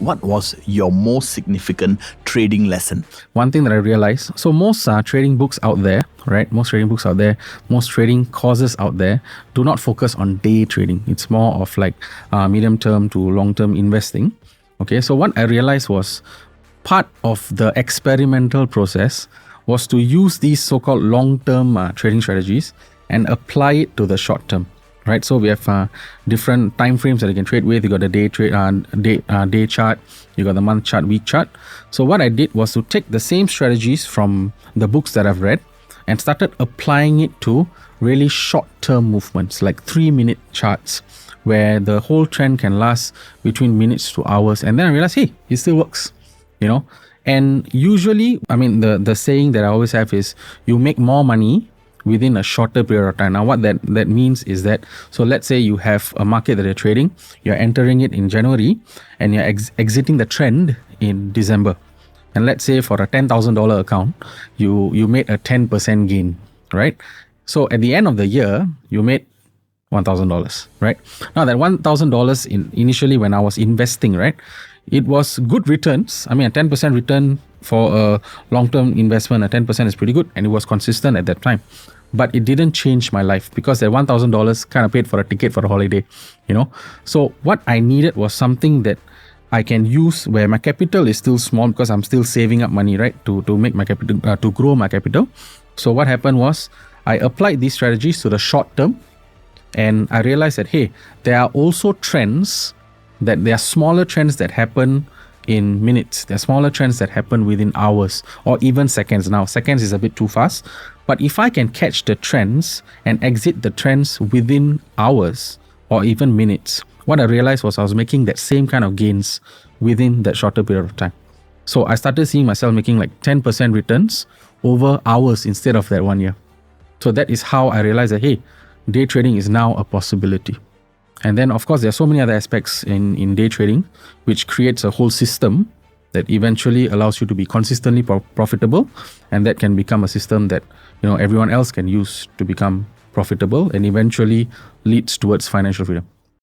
what was your most significant trading lesson? One thing that I realized, so most trading books out there, right? Most trading books out there, most trading courses out there do not focus on day trading. It's more of like medium term to long term investing. Okay, so what I realized was part of the experimental process was to use these so-called long-term trading strategies and apply it to the short term. Right, so we have different time frames that you can trade with. You got the day chart, you got the month chart, week chart. So what I did was to take the same strategies from the books that I've read and started applying it to really short-term movements, like 3-minute charts, where the whole trend can last between minutes to hours. And then I realized, hey, it still works, And usually, I mean, the saying that I always have is, you make more money within a shorter period of time. Now, what that means is that, so let's say you have a market that you're trading, you're entering it in January, and you're exiting the trend in December. And let's say for a $10,000 account, you made a 10% gain, right? So at the end of the year, you made $1,000, right? Now that $1,000 initially when I was investing, right, it was good returns. I mean, a 10% return for a long-term investment, a 10% is pretty good, and it was consistent at that time. But it didn't change my life because that $1,000 kind of paid for a ticket for a holiday, So what I needed was something that I can use where my capital is still small because I'm still saving up money, right, to make my capital, to grow my capital. So what happened was I applied these strategies to the short term, and I realized that, hey, there are also trends, that there are smaller trends that happen in minutes. There are smaller trends that happen within hours or even seconds. Now, seconds is a bit too fast. But if I can catch the trends and exit the trends within hours or even minutes, what I realized was I was making that same kind of gains within that shorter period of time. So I started seeing myself making like 10% returns over hours instead of that 1 year. So that is how I realized that, hey, day trading is now a possibility. And then, of course, there are so many other aspects in day trading, which creates a whole system that eventually allows you to be consistently profitable. And that can become a system that, everyone else can use to become profitable and eventually leads towards financial freedom.